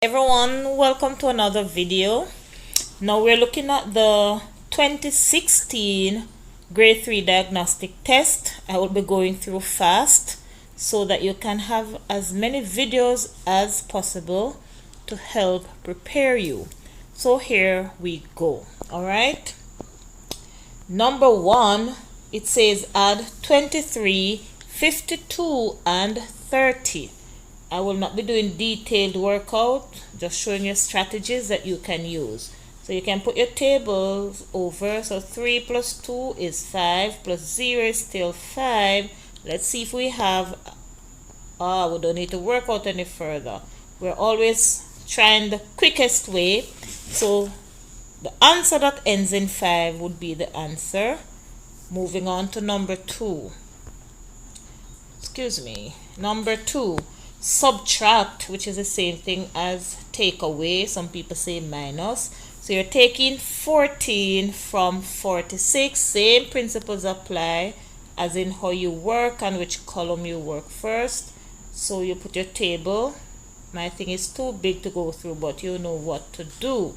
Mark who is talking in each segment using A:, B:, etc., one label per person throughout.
A: Everyone, welcome to another video. Now we're looking at the 2016 grade 3 diagnostic test. I will be going through fast so that you can have as many videos as possible to help prepare you. So here we go. All right, number 1, it says add 23, 52 and 30. I will not be doing detailed workout, just showing you strategies that you can use. So you can put your tables over. So 3 plus 2 is 5, plus 0 is still 5. Let's see if we have, we don't need to work out any further. We're always trying the quickest way. So the answer that ends in 5 would be the answer. Moving on to number 2. Number 2. Subtract, which is the same thing as take away. Some people say minus. So you're taking 14 from 46. Same principles apply as in how you work and which column you work first. So you put your table. My thing is too big to go through, but you know what to do.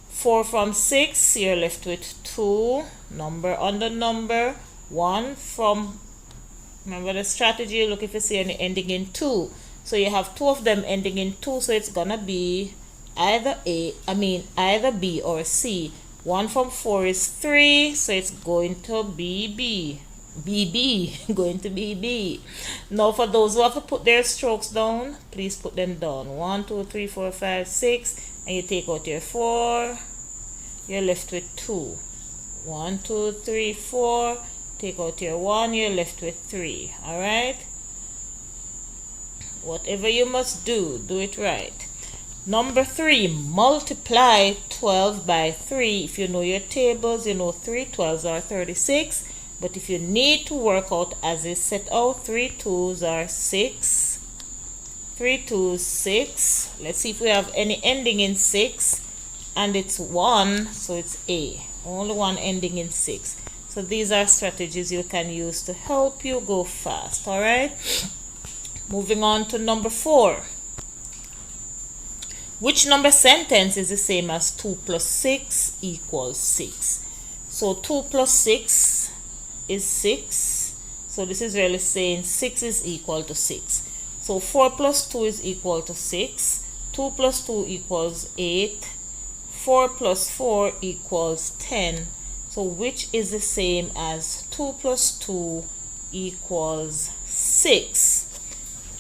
A: 4 from 6, you're left with 2. Number under number. 1 from, remember the strategy, look if you see any ending in 2. So you have 2 of them ending in 2, so it's gonna be either either B or C. 1 from 4 is 3, so it's going to be B. Going to be B. Now for those who have to put their strokes down, please put them down. 1, 2, 3, 4, 5, 6, and you take out your 4. You're left with 2. 1, 2, 3, 4. Take out your 1. You're left with 3. All right. Whatever you must do, do it right. Number 3, multiply 12 by 3. If you know your tables, you know 3 12s are 36. But if you need to work out as is set out, 3 2s are 6. 3 2s 6. Let's see if we have any ending in 6. And it's 1, so it's A. Only one ending in 6. So these are strategies you can use to help you go fast. All right. Moving on to number 4. Which number sentence is the same as 2 plus 6 equals 6? So 2 plus 6 is 6. So this is really saying 6 is equal to 6. So 4 plus 2 is equal to 6. 2 plus 2 equals 8. 4 plus 4 equals 10. So which is the same as 2 plus 2 equals 6?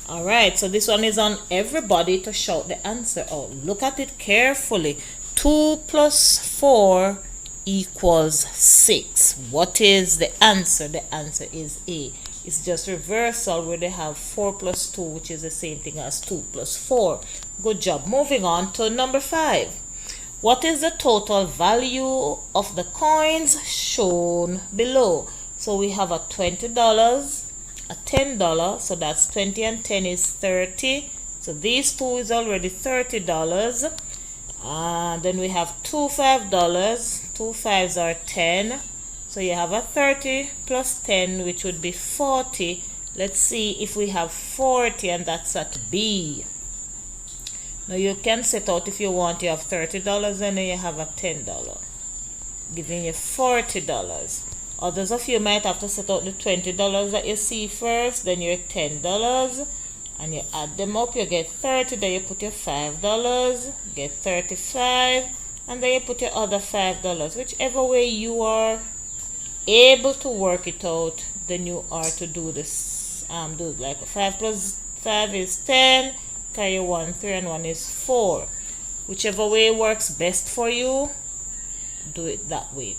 A: Alright, so this one is on everybody to shout the answer out. Look at it carefully. 2 plus 4 equals 6. What is the answer? The answer is A. It's just reversal where they have 4 plus 2, which is the same thing as 2 plus 4. Good job. Moving on to number 5. What is the total value of the coins shown below? So we have a $20. A $10, so that's 20 and 10 is 30. So these two is already $30. And then we have two $5. 2 5s are 10. So you have a 30 plus 10, which would be 40. Let's see if we have 40, and that's at B. Now you can set out if you want. You have $30 and then you have a $10, giving you $40. Others of you might have to set out the $20 that you see first, then your $10, and you add them up, you get 30, then you put your $5, get 35, and then you put your other $5. Whichever way you are able to work it out, then you are to do this. Do like 5 plus 5 is 10, carry 1 3 and 1 is 4. Whichever way works best for you, do it that way.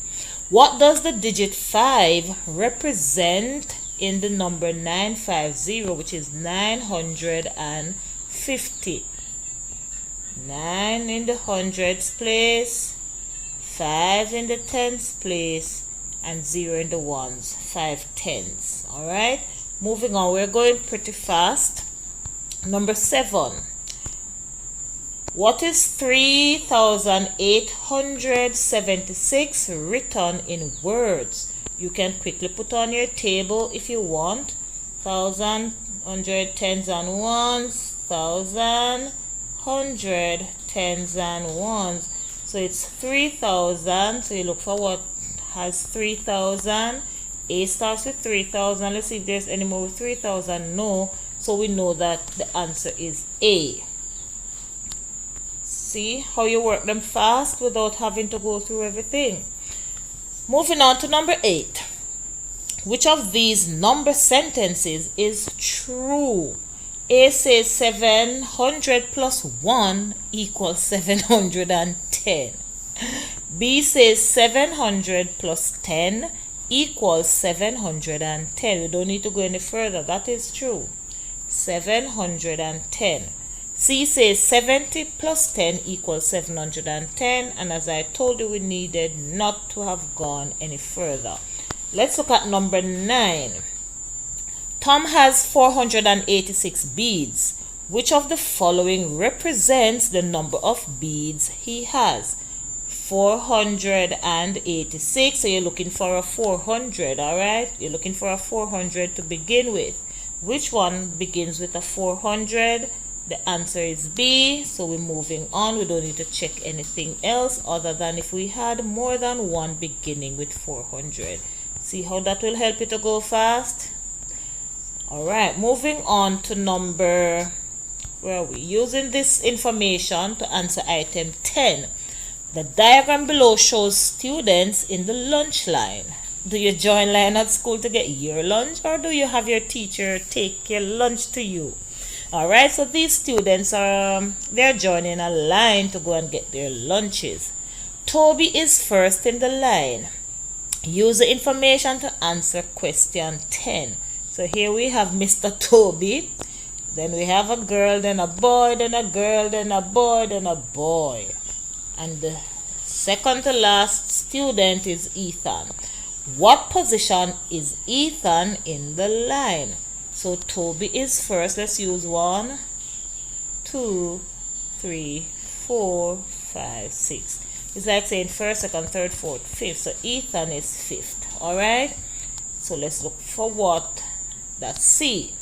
A: What does the digit 5 represent in the number 950, which is 950? 9 in the hundreds place, 5 in the tens place, and 0 in the ones, 5 tens. All right, moving on. We're going pretty fast. Number 7. What is 3,876 written in words? You can quickly put on your table if you want. 1,000, 100, tens and ones, 1,000, hundred, tens and ones. So it's 3,000. So you look for what has 3,000. A starts with 3,000. Let's see if there's any more with 3,000. No. So we know that the answer is A. See how you work them fast without having to go through everything. Moving on to number 8. Which of these number sentences is true? A says 700 plus 1 equals 710. B says 700 plus 10 equals 710. We don't need to go any further. That is true. 710. C says 70 plus 10 equals 710. And as I told you, we needed not to have gone any further. Let's look at number 9. Tom has 486 beads. Which of the following represents the number of beads he has? 486. So you're looking for a 400, alright? You're looking for a 400 to begin with. Which one begins with a 400? The answer is B. So we're moving on. We don't need to check anything else other than if we had more than one beginning with 400. See how that will help you to go fast? Alright, moving on to number, where are we? Using this information to answer item 10. The diagram below shows students in the lunch line. Do you join line at school to get your lunch, or do you have your teacher take your lunch to you? Alright, so these students they're joining a line to go and get their lunches. Toby is first in the line. Use the information to answer question 10. So here we have Mr. Toby. Then we have a girl, then a boy, then a girl, then a boy, then a boy. And the second to last student is Ethan. What position is Ethan in the line? So Toby is first. Let's use 1, 2, 3, 4, 5, 6. It's like saying first, second, third, fourth, fifth. So Ethan is fifth. Alright? So let's look for what? That's C.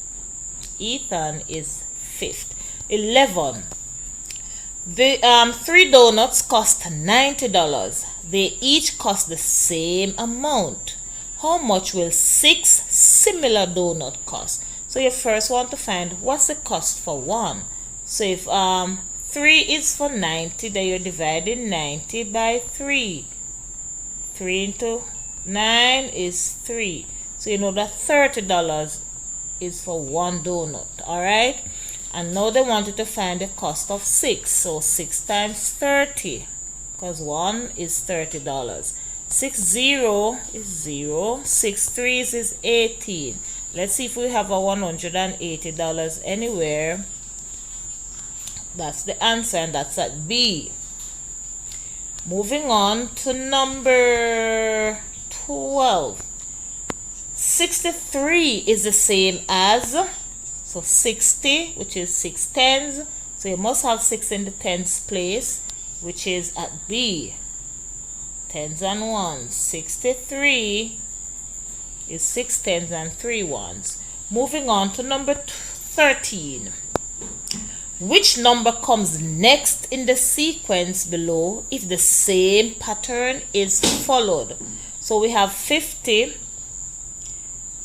A: Ethan is fifth. 11. The 3 donuts cost $90. They each cost the same amount. How much will 6 similar donuts cost? So you first want to find what's the cost for one. So if 3 is for 90, then you're dividing 90 by 3. 3 into 9 is 3. So you know that $30 is for one donut. Alright? And now they want you to find the cost of 6. So 6 times 30. Because 1 is $30. 6 0 is 0. 6 3s is 18. Let's see if we have a $180 anywhere. That's the answer, and that's at B. Moving on to number 12. 63 is the same as, so 60, which is 6 tens. So you must have 6 in the tens place, which is at B. Tens and ones. 63 is 6 tens and 3 ones. Moving on to number 13. Which number comes next in the sequence below if the same pattern is followed? So we have 50,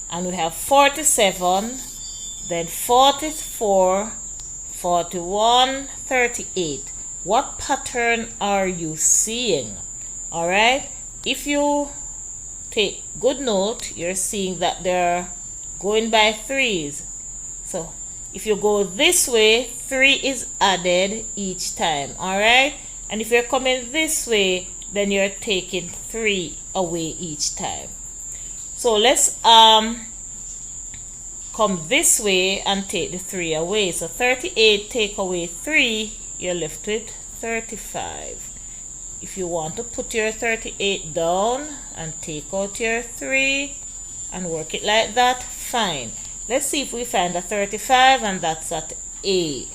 A: and we have 47, then 44, 41, 38. What pattern are you seeing? Alright, if you take good note, you're seeing that they're going by threes. So if you go this way, 3 is added each time. Alright, and if you're coming this way, then you're taking 3 away each time. So let's come this way and take the 3 away. So 38 take away 3, you're left with 35. If you want to put your 38 down and take out your 3 and work it like that, fine. Let's see if we find a 35, and that's at A.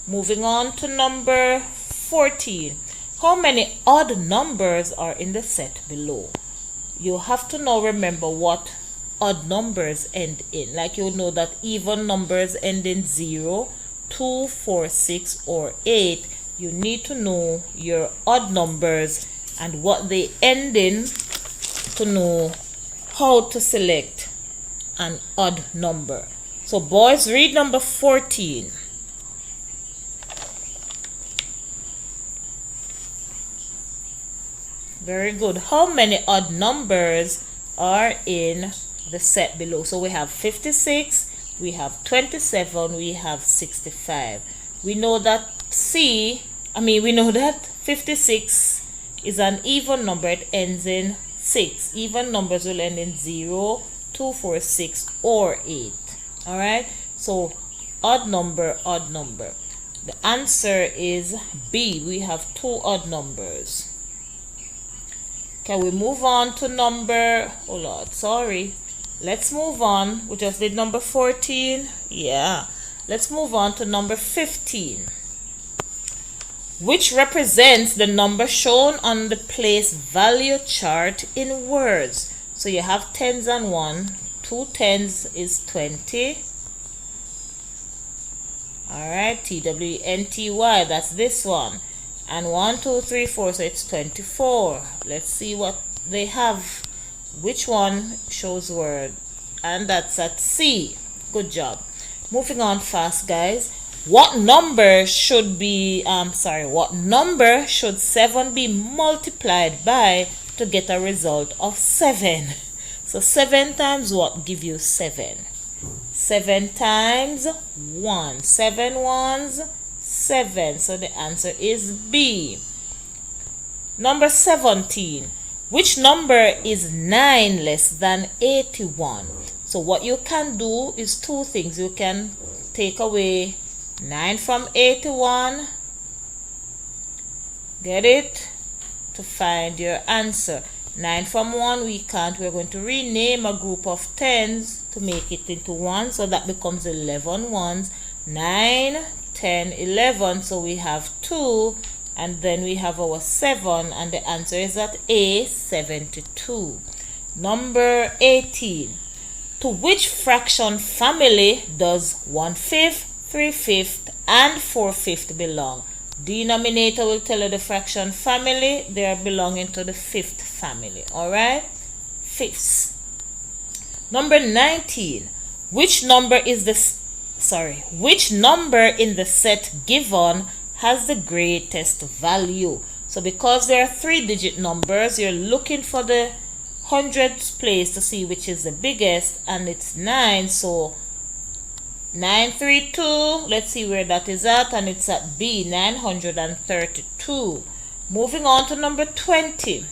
A: Moving on to number 14. How many odd numbers are in the set below? You have to now remember what odd numbers end in. Like you know that even numbers end in 0, 2, 4, 6, or 8, you need to know your odd numbers and what they end in to know how to select an odd number. So boys, read number 14. Very good. How many odd numbers are in the set below? So we have 56, we have 27, we have 65. We know that we know that 56 is an even number. It ends in 6. Even numbers will end in 0, 2, 4, 6, or 8. Alright, so odd number, odd number. The answer is B. We have 2 odd numbers. Can we move on to number, oh Lord, sorry. Let's move on. We just did number 14. Yeah. Let's move on to number 15, which represents the number shown on the place value chart in words. So you have tens and 1. 2 tens is 20. Alright, TWNTY, that's this one. And 1, 2, 3, 4, so it's 24. Let's see what they have. Which one shows word? And that's at C. Good job. Moving on fast, guys. What number should what number should 7 be multiplied by to get a result of 7? So 7 times what give you 7? 7 times 1. 7 ones, 7. So the answer is B. Number 17. Which number is 9 less than 81? So what you can do is 2 things. You can take away 9 from 81. Get it? To find your answer. 9 from 1 we can't. We're going to rename a group of tens to make it into 1. So that becomes 11 ones. 9, 10, 11. So we have 2. And then we have our 7. And the answer is at A, 72. Number 18. To which fraction family does 1/5, 3/5, and 4/5 belong? Denominator will tell you the fraction family. They are belonging to the 5th family. Alright? Fifths. Number 19. Which number in the set given has the greatest value? So because there are 3-digit numbers, you're looking for the hundreds place to see which is the biggest, and it's 9. So 932, let's see where that is at, and it's at B, 932. Moving on to number 20.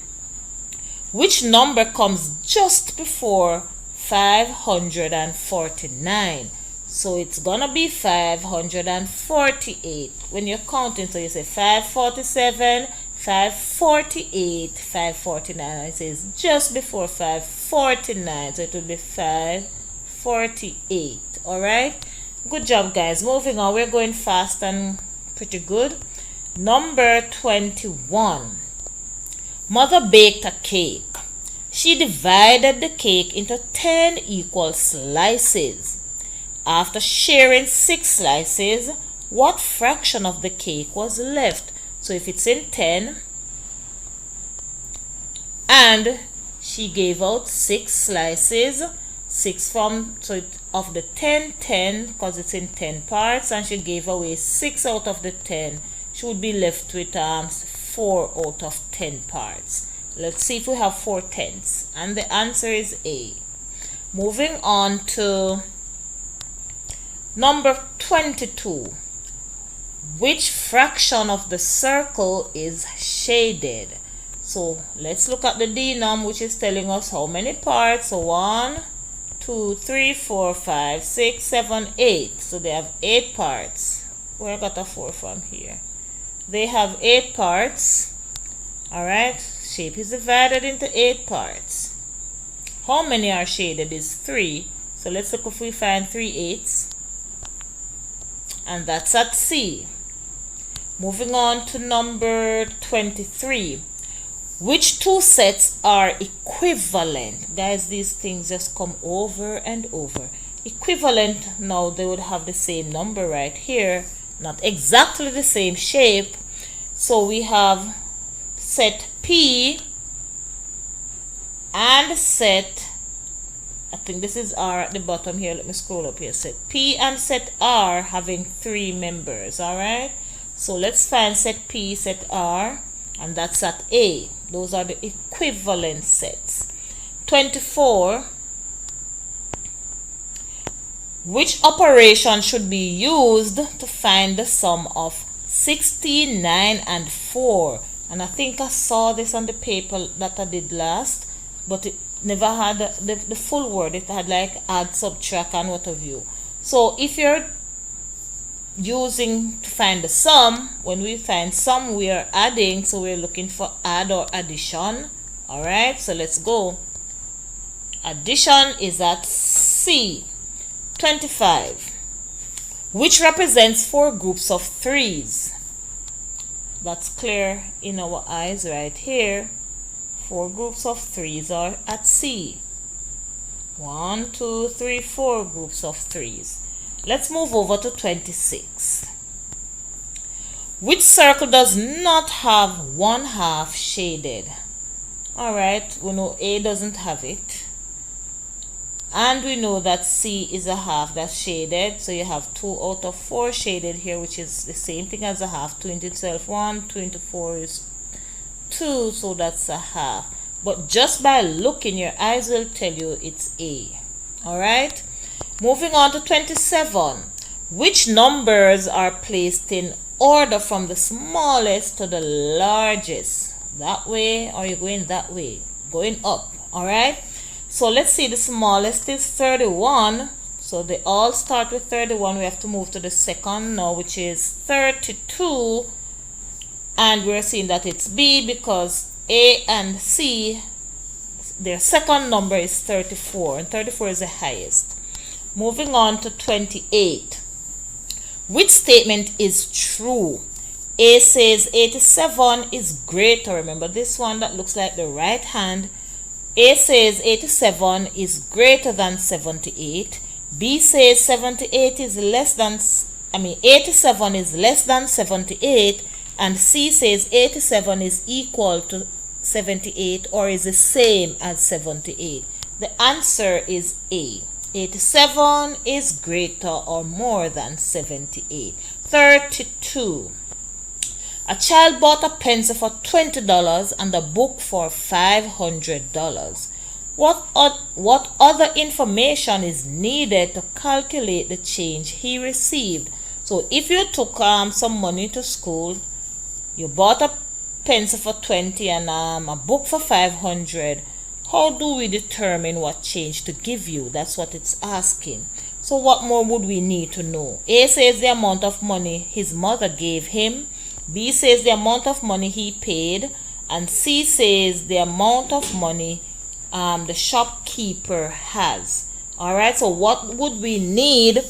A: Which number comes just before 549? So it's gonna be 548 when you're counting. So you say 547, 548, 549. It says just before 549, so it will be 548. Alright, good job, guys. Moving on, we're going fast and pretty good. Number 21. Mother baked a cake. She divided the cake into 10 equal slices. After sharing 6 slices, what fraction of the cake was left? So if it's in 10 and she gave out 6 slices, 6 from, so of the 10 because it's in 10 parts, and she gave away 6 out of the 10, she would be left with 4 out of 10 parts. Let's see if we have 4 tenths, and the answer is A. Moving on to number 22. Which fraction of the circle is shaded? So let's look at the denom, which is telling us how many parts. So 1, 2, 3, 4, 5, 6, 7, 8. So they have 8 parts. Where I got a 4 from here? They have 8 parts. Alright, shape is divided into 8 parts. How many are shaded is 3. So let's look if we find 3/8. And that's at C. Moving on to number 23. Which 2 sets are equivalent? Guys, these things just come over and over. equivalent, now they would have the same number right here, not exactly the same shape. So we have set P and set, I think this is R at the bottom here. Let me scroll up here. Set P and set R having 3 members. Alright, so let's find set P, set R, and that's at A. Those are the equivalent sets. 24. Which operation should be used to find the sum of 16, 9, and 4? And I think I saw this on the paper that I did last, but it never had the full word. It had like add, subtract, and what have you. So if you're using to find the sum, when we find sum, we are adding, so we're looking for add or addition. Alright, so let's go. Addition is at C. 25. Which represents 4 groups of 3s? That's clear in our eyes right here. 4 groups of 3s are at C. 1, 2, 3, 4 groups of 3s. Let's move over to 26. Which circle does not have 1/2 shaded? Alright, we know A doesn't have it. And we know that C is a half that's shaded. So you have 2 out of 4 shaded here, which is the same thing as a half. 2 into itself 1, 2 into 4 is 2, so that's a half. But just by looking, your eyes will tell you it's A. Alright, moving on to 27. Which numbers are placed in order from the smallest to the largest? That way, or you're going that way? Going up. Alright, so let's see, the smallest is 31. So they all start with 31. We have to move to the second now, which is 32. And we're seeing that it's B because A and C, their second number is 34. And 34 is the highest. Moving on to 28. Which statement is true? A says 87 is greater. Remember this one that looks like the right hand. A says 87 is greater than 78. B says 78 is less than, 87 is less than 78. And C says 87 is equal to 78 or is the same as 78. The answer is A. 87 is greater or more than 78. 32. A child bought a pencil for $20 and a book for $500. What other information is needed to calculate the change he received? So if you took some money to school, you bought a pencil for $20 and a book for $500, how do we determine what change to give you? That's what it's asking. So what more would we need to know? A says the amount of money his mother gave him. B says the amount of money he paid. And C says the amount of money the shopkeeper has. Alright, so what would we need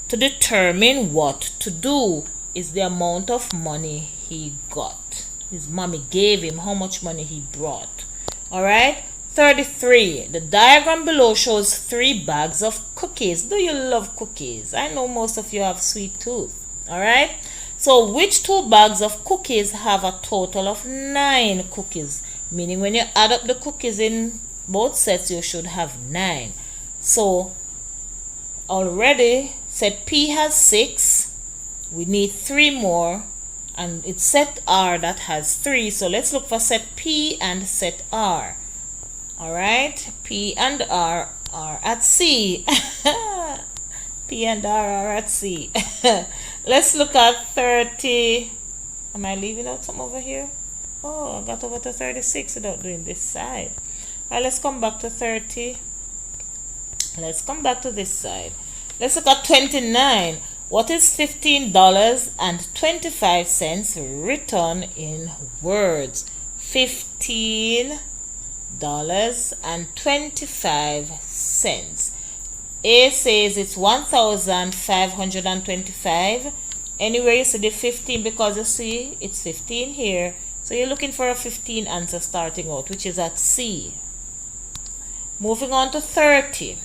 A: to determine what to do? Is the amount of money he got. His mommy gave him, how much money he brought. Alright, 33. The diagram below shows 3 bags of cookies. Do you love cookies? I know most of you have sweet tooth. Alright, so which 2 bags of cookies have a total of 9 cookies? Meaning when you add up the cookies in both sets, you should have 9. So already set P has 6. We need 3 more. And it's set R that has 3. So let's look for set P and set R. Alright, P and R are at C. P and R are at C. Let's look at 30. Am I leaving out some over here? Oh, I got over to 36 without doing this side. Alright, let's come back to 30. Let's come back to this side. Let's look at 29. What is $15.25 written in words? $15.25. A says it's 1,525. Anywhere you see the 15, because you see it's 15 here. So you're looking for a 15 answer starting out, which is at C. Moving on to 30.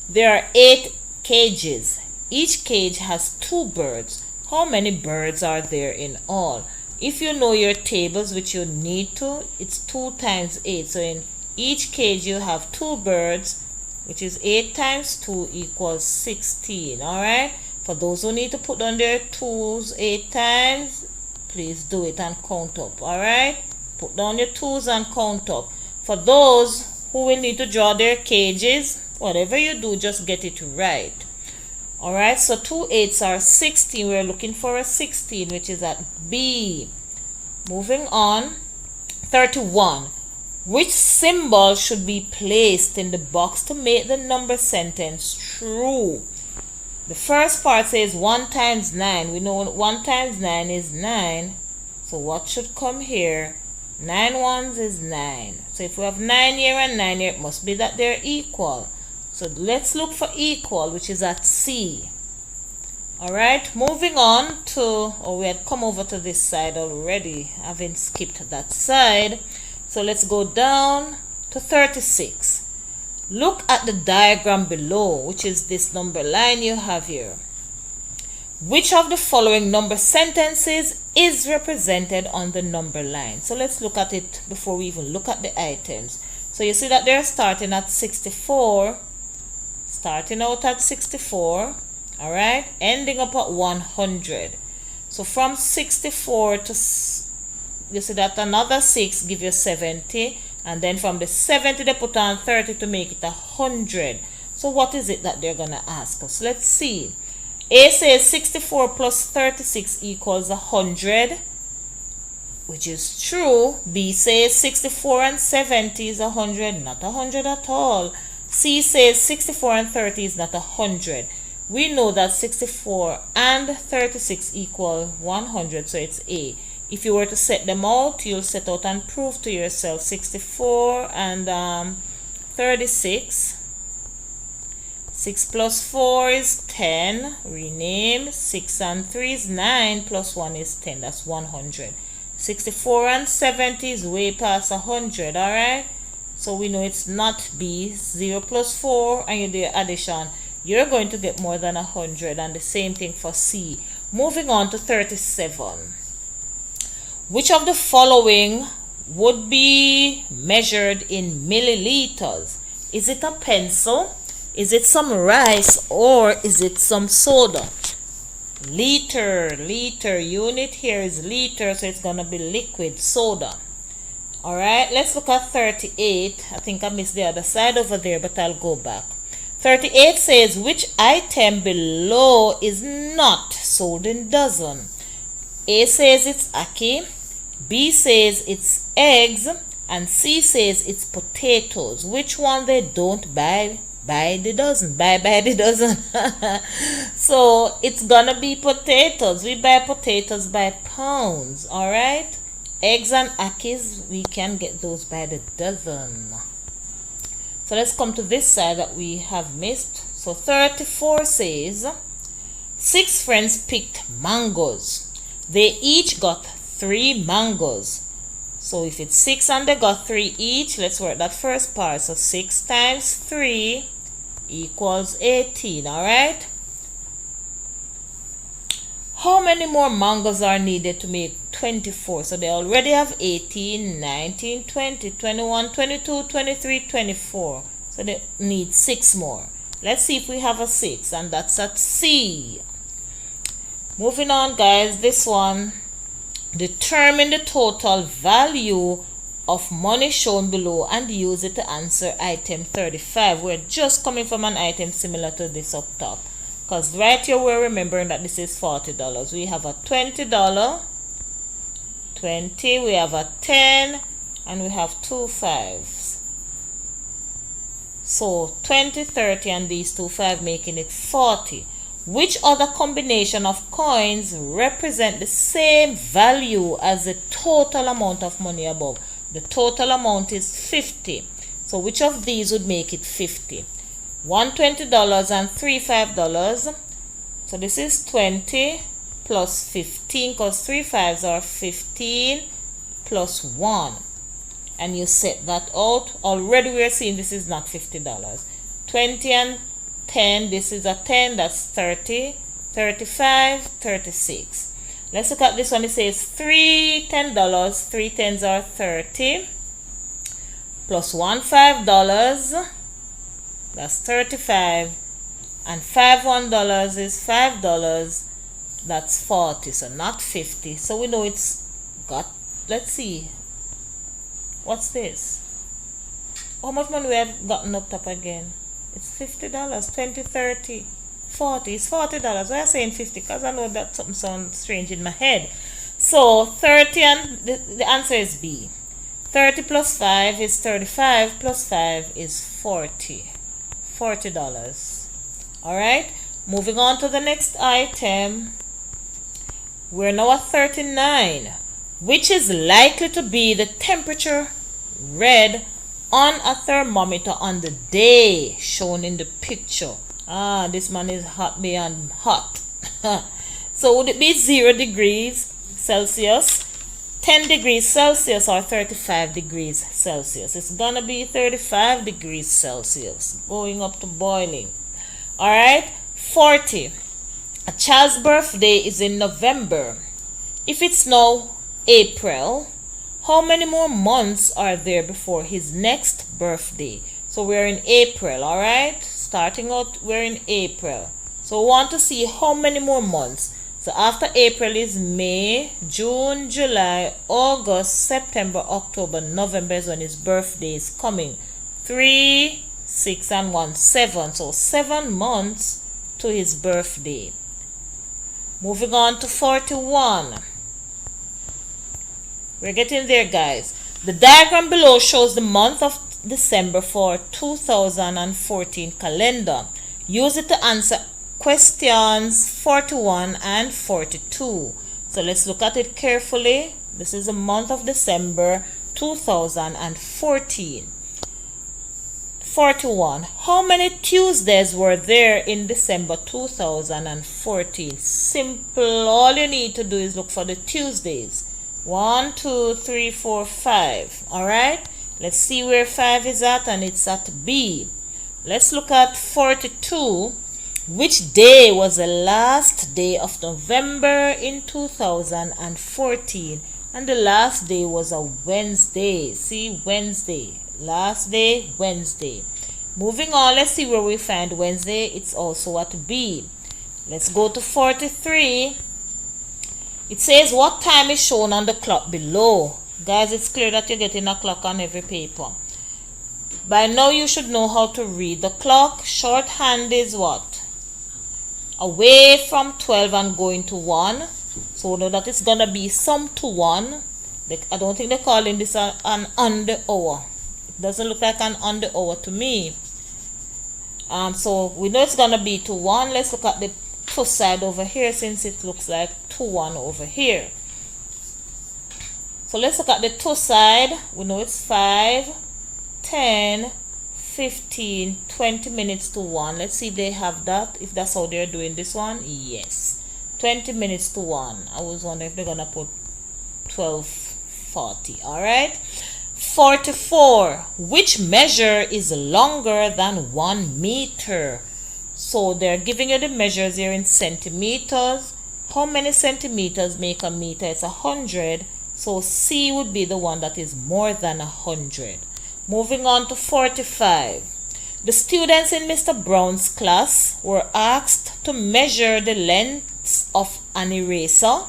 A: There are 8 cages. Each cage has 2 birds. How many birds are there in all? If you know your tables, which you need to, it's 2 times 8. So in each cage you have 2 birds, which is 8 times 2 equals 16. Alright? For those who need to put on their 2's 8 times, please do it and count up. Alright? Put down your 2's and count up. For those who will need to draw their cages, whatever you do, just get it right. Alright, so 2 8's are 16. We're looking for a 16, which is at B. Moving on. 31. Which symbol should be placed in the box to make the number sentence true? The first part says 1 times 9. We know 1 times 9 is 9. So what should come here? 9 ones is 9. So if we have 9 here and 9 here, it must be that they're equal. So let's look for equal, which is at C. Alright, moving on to, we had come over to this side already, having skipped that side. So let's go down to 36. Look at the diagram below, which is this number line you have here. Which of the following number sentences is represented on the number line? So let's look at it before we even look at the items. So you see that they're starting at 64. Starting out at 64, all right, ending up at 100. So from 64 to, you see that another 6 give you 70, and then from the 70 they put on 30 to make it 100. So what is it that they're gonna ask us? Let's see. A says 64 plus 36 equals 100, which is true. B says 64 and 70 is 100, not 100 at all. C says 64 and 30 is not 100. We know that 64 and 36 equal 100, so it's A. If you were to set them out, you'll set out and prove to yourself 64 and 36. 6 plus 4 is 10. Rename. 6 and 3 is 9. Plus 1 is 10. That's 100. 64 and 70 is way past 100, alright? So we know it's not B. 0 plus 4 and you do your addition, you're going to get more than 100, and the same thing for C. Moving on to 37. Which of the following would be measured in milliliters? Is it a pencil? Is it some rice? Or is it some soda? Liter. Unit here is liter, so it's going to be liquid soda. Alright, let's look at 38. I think I missed the other side over there, but I'll go back. 38 says, which item below is not sold in dozen? A says it's ackee, B says it's eggs, and C says it's potatoes. Which one they don't buy by the dozen? Buy by the dozen. So it's gonna be potatoes. We buy potatoes by pounds, alright? Eggs and ackees, we can get those by the dozen. So let's come to this side that we have missed. So 34 says, 6 friends picked mangoes. They each got 3 mangoes. So if it's 6 and they got 3 each, let's work that first part. So 6 times 3 equals 18, alright? How many more mangoes are needed to make 24? So they already have 18, 19, 20, 21, 22, 23, 24. So they need 6 more. Let's see if we have a 6, and that's at C. Moving on, guys, this one. Determine the total value of money shown below and use it to answer item 35. We're just coming from an item similar to this up top. Because right here we're remembering that this is $40. We have a $20, 20, we have a 10, and we have 2 5s. So 20, 30, and these 2 5 making it 40. Which other combination of coins represent the same value as the total amount of money above? The total amount is 50. So which of these would make it 50? $1 $20 and $3 $5. So this is 20 plus 15, because 3 5s are 15 plus 1. And you set that out. Already we are seeing this is not $50. 20 and 10, this is a 10, that's 30, 35, 36. Let's look at this one. It says $3 3 tens are 30, plus $1 that's 35, and $1 is $5, that's 40, so not 50. So we know it's got, let's see, what's this? How much money we have gotten up top again? It's $50, 20, 30, 40. It's $40. Why am I saying 50? Because I know that something sounds strange in my head. So 30, and the answer is B. 30 plus 5 is 35, plus 5 is 40. $40. Alright, moving on to the next item. We're now at 39. Which is likely to be the temperature read on a thermometer on the day shown in the picture? Ah, this man is hot beyond hot. So would it be 0 degrees Celsius, 10 degrees Celsius, or 35 degrees Celsius? It's gonna be 35 degrees Celsius, going up to boiling. Alright, 40. A child's birthday is in November. If it's now April, how many more months are there before his next birthday? So we're in April, alright? Starting out, we're in April. So we want to see how many more months. So after April is May, June, July, August, September, October, November is when his birthday is coming. 3, 6, and 1, 7. So 7 months to his birthday. Moving on to 41. We're getting there, guys. The diagram below shows the month of December for 2014 calendar. Use it to answer questions 41 and 42. So let's look at it carefully. This is the month of December 2014. 41. How many Tuesdays were there in December 2014? Simple. All you need to do is look for the Tuesdays. 1, 2, 3, 4, 5. Alright, let's see where 5 is at, and it's at B. Let's look at 42. Which day was the last day of November in 2014? And the last day was a Wednesday. See, Wednesday. Last day, Wednesday. Moving on, let's see where we find Wednesday. It's also at B. Let's go to 43. It says what time is shown on the clock below. Guys, it's clear that you're getting a clock on every paper. By now you should know how to read the clock. Shorthand is what? Away from 12 and going to 1. So know that it's going to be some to 1. I don't think they're calling this an on the hour. It doesn't look like an on the hour to me. So we know it's going to be to 1. Let's look at the to side over here, since it looks like to 1 over here. So let's look at the to side. We know it's 5, 10, 15, 20 minutes to 1. Let's see if they have that, if that's how they're doing this one. Yes, 20 minutes to 1. I was wondering if they're gonna put 12:40. all right. 44. Which measure is longer than 1 meter? So they're giving you the measures here in centimeters. How many centimeters make a meter? It's 100. So C would be the one that is more than 100. Moving on to 45. The students in Mr. Brown's class were asked to measure the lengths of an eraser,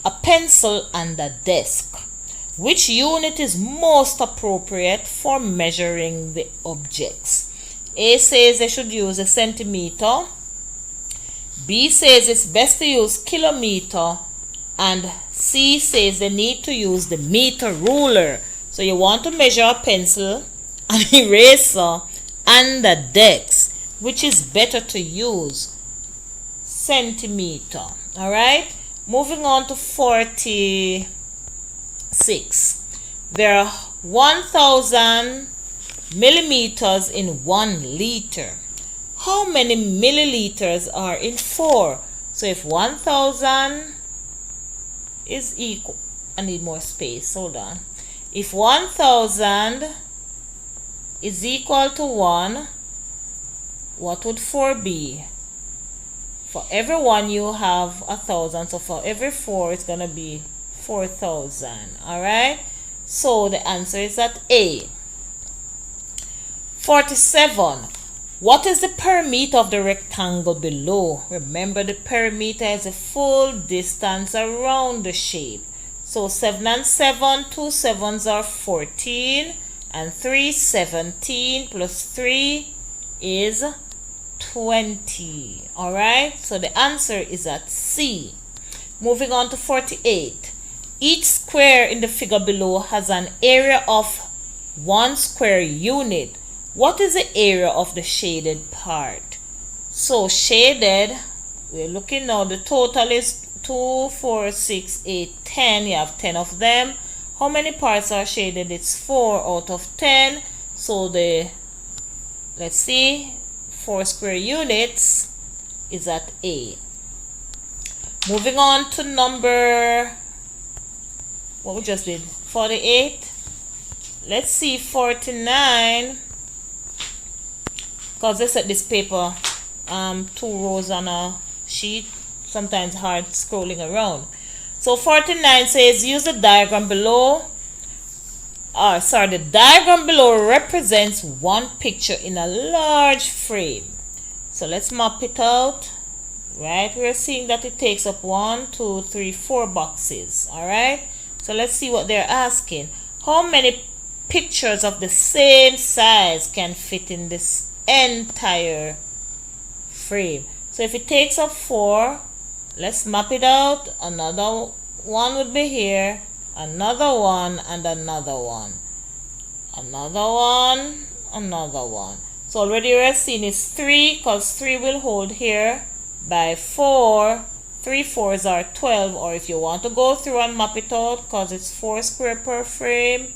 A: a pencil, and a desk. Which unit is most appropriate for measuring the objects? A says they should use a centimeter. B says it's best to use kilometer. And C says they need to use the meter ruler. So you want to measure a pencil, an eraser, and a desk. Which is better to use? Centimeter. Alright? Moving on to 46. There are 1,000 millimeters in 1 liter. How many milliliters are in 4? So if 1,000 is equal, I need more space, hold on. If 1,000 is equal to 1, what would 4 be? For every 1 you have 1,000, so for every 4 it's gonna be 4,000. Alright, so the answer is at A. 47. What is the perimeter of the rectangle below? Remember, the perimeter is the full distance around the shape. So 7 and 7, 2 7s are 14, and 3 17 plus 3 is 20. Alright, so the answer is at C. Moving on to 48. Each square in the figure below has an area of 1 square unit. What is the area of the shaded part? So shaded, we're looking now, the total is 2, 4, 6, 8, 10. You have 10 of them. How many parts are shaded? It's 4 out of 10. So let's see, 4 square units is at A. Moving on to number, what we just did, 48. Let's see 49. Because they set this paper 2 rows on a sheet, sometimes hard scrolling around. So 49 says use the diagram below. The diagram below represents one picture in a large frame. So let's map it out. Right, we're seeing that it takes up 1, 2, 3, 4 boxes. Alright, so let's see what they're asking. How many pictures of the same size can fit in this entire frame? So if it takes up 4, let's map it out. Another one would be here, another one, and another one, another one, another one. So already we're seeing it's 3, because 3 will hold here by 4. 3 4s are 12, or if you want to go through and map it out, because it's 4 square per frame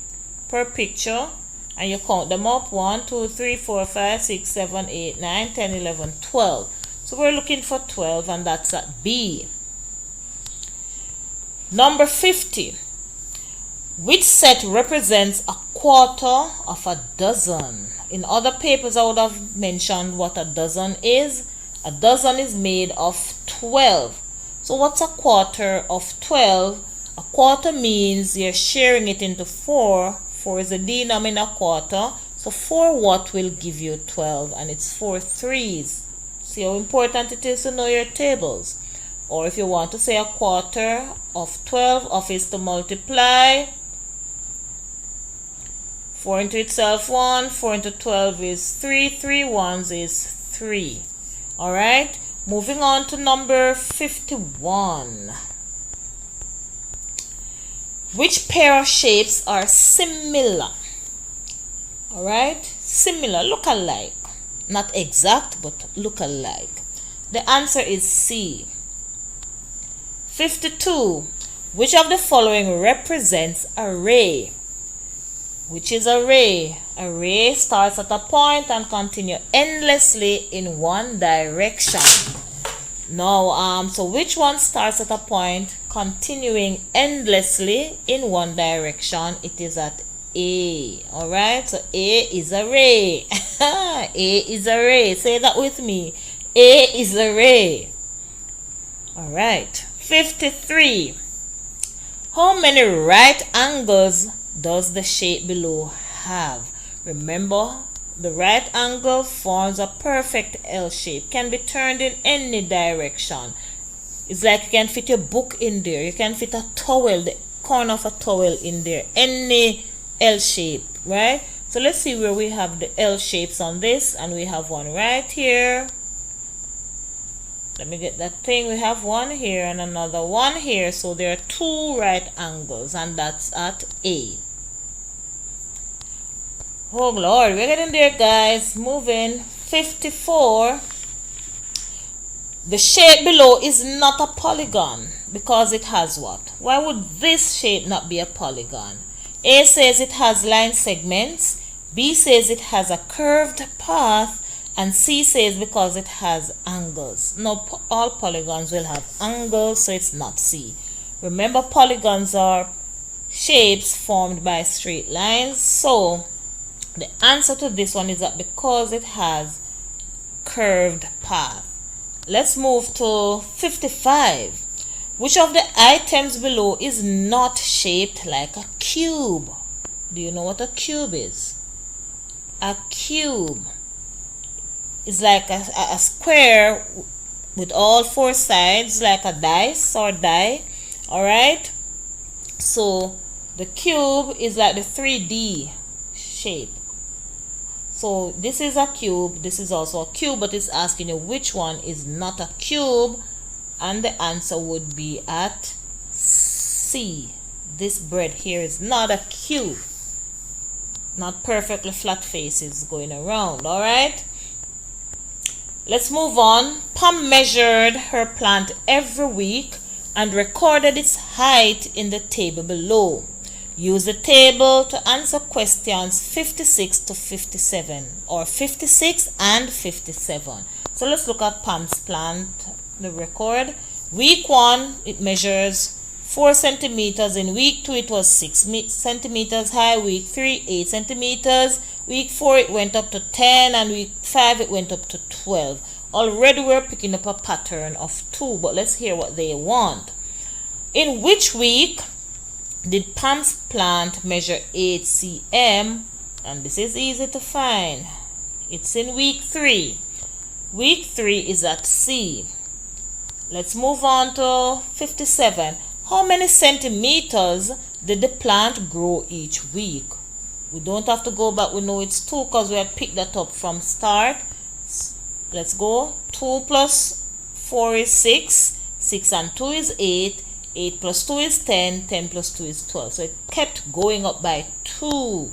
A: per picture, and you count them up, 1 2 3 4 5 6 7 8 9 10 11 12. So we're looking for 12, and that's at B. Number 50. Which set represents a quarter of a dozen? In other papers I would have mentioned what a dozen is. A dozen is made of 12. So what's a quarter of 12? A quarter means you're sharing it into 4. 4 is the denominator quarter. So 4 what will give you 12? And it's 4 3s. See how important it is to know your tables. Or if you want to say a quarter of 12, of is to multiply. 4 into itself 1, 4 into 12 is 3, 3 ones is 3. Alright, moving on to number 51. Which pair of shapes are similar? Alright, similar, look alike. Not exact, but look alike. The answer is C. 52. Which of the following represents a ray? Which is a ray? A ray starts at a point and continues endlessly in one direction. Now, so which one starts at a point continuing endlessly in one direction? It is at A. Alright, so A is a ray. A is a ray. Say that with me. A is a ray. Alright, 53. How many right angles does the shape below have? Remember, the right angle forms a perfect L shape. Can be turned in any direction. It's like you can fit your book in there. You can fit a towel, the corner of a towel in there. Any L shape, right? So let's see where we have the L shapes on this. And we have one right here. Let me get that thing. We have one here and another one here. So there are 2 right angles, and that's at A. Oh Lord, we're getting there, guys. Moving. 54. The shape below is not a polygon because it has what? Why would this shape not be a polygon? A says it has line segments. B says it has a curved path. And C says because it has angles. No, all polygons will have angles, so it's not C. Remember, polygons are shapes formed by straight lines. So the answer to this one is that because it has curved path. Let's move to 55. Which of the items below is not shaped like a cube? Do you know what a cube is? A cube is like a square with all four sides, like a dice or die. Alright? So the cube is like the 3D shape. So this is a cube, this is also a cube, but it's asking you which one is not a cube, and the answer would be at C. This bread here is not a cube. Not perfectly flat faces going around. Alright? Let's move on. Pam measured her plant every week and recorded its height in the table below. Use the table to answer questions 56 to 57, or 56 and 57. So let's look at Pam's plant, the record. Week 1, it measures 4 centimeters. In week 2, it was 6 centimeters high. Week 3, 8 centimeters. Week 4, it went up to 10, and week 5, it went up to 12. Already we're picking up a pattern of 2, but let's hear what they want. In which week did Pam's plant measure 8 cm? And this is easy to find. It's in week 3. Week 3 is at C. Let's move on to 57. How many centimeters did the plant grow each week? We don't have to go back. We know it's 2 because we had picked that up from start. Let's go. 2 plus 4 is 6. 6 and 2 is 8. 8 plus 2 is 10. 10 plus 2 is 12. So it kept going up by 2.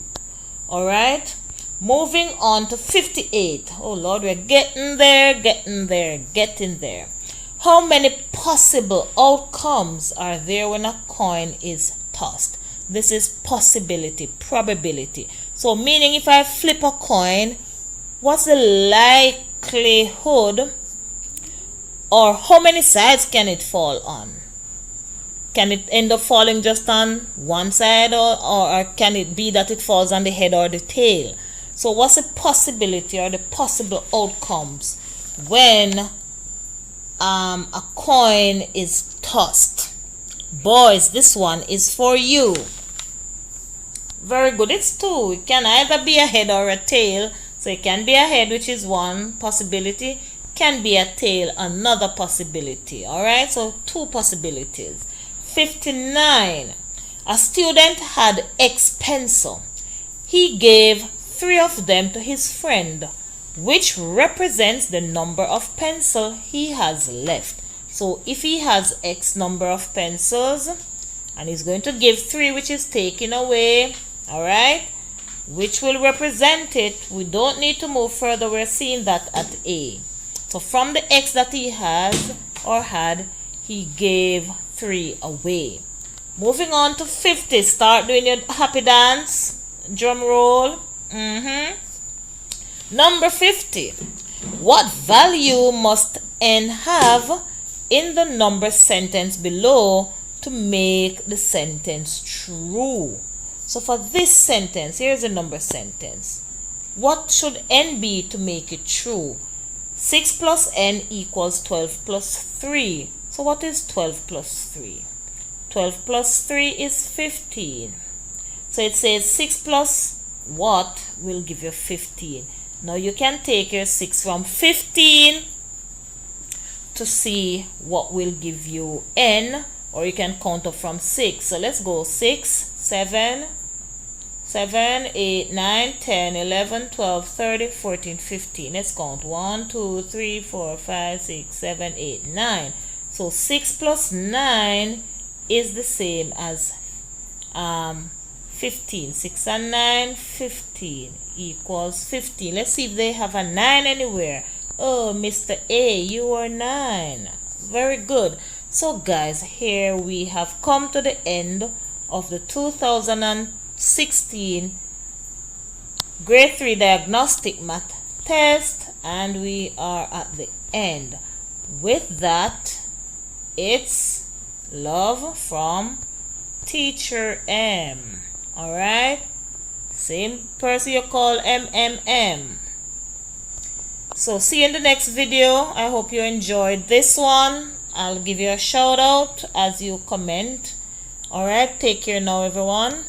A: Alright. Moving on to 58. Oh Lord, we're getting there, getting there, getting there. How many possible outcomes are there when a coin is tossed? This is possibility, probability. So meaning if I flip a coin, what's the likelihood, or how many sides can it fall on? Can it end up falling just on one side, or can it be that it falls on the head or the tail? So what's the possibility or the possible outcomes when a coin is tossed? Boys, this one is for you. Very good. It's 2. It can either be a head or a tail. So it can be a head, which is one possibility. Can be a tail, another possibility. Alright, so 2 possibilities. 59. A student had X pencil. He gave 3 of them to his friend, which represents the number of pencils he has left. So if he has X number of pencils and he's going to give 3, which is taken away, alright, which will represent it, we don't need to move further. We're seeing that at A. So from the X that he has or had, he gave 3 away. Moving on to 50. Start doing your happy dance. Drum roll. Number 50. What value must N have in the number sentence below to make the sentence true? So for this sentence, here's the number sentence. What should N be to make it true? 6 plus N equals 12 plus 3. So what is 12 plus 3? 12 plus 3 is 15. So it says 6 plus what will give you 15. Now you can take your 6 from 15 to see what will give you N, or you can count up from 6. So let's go 6, 7, 8, 9, 10, 11, 12, 13, 14, 15. Let's count 1, 2, 3, 4, 5, 6, 7, 8, 9. So 6 plus 9 is the same as 15. 6 and 9, 15 equals 15. Let's see if they have a 9 anywhere. Oh, Mr. A, you are 9. Very good. So guys, here we have come to the end of the 2016 Grade 3 Diagnostic Math Test, and we are at the end. With that, it's love from Teacher M. Alright? Same person you call MMM. So see you in the next video. I hope you enjoyed this one. I'll give you a shout out as you comment. Alright, take care now everyone.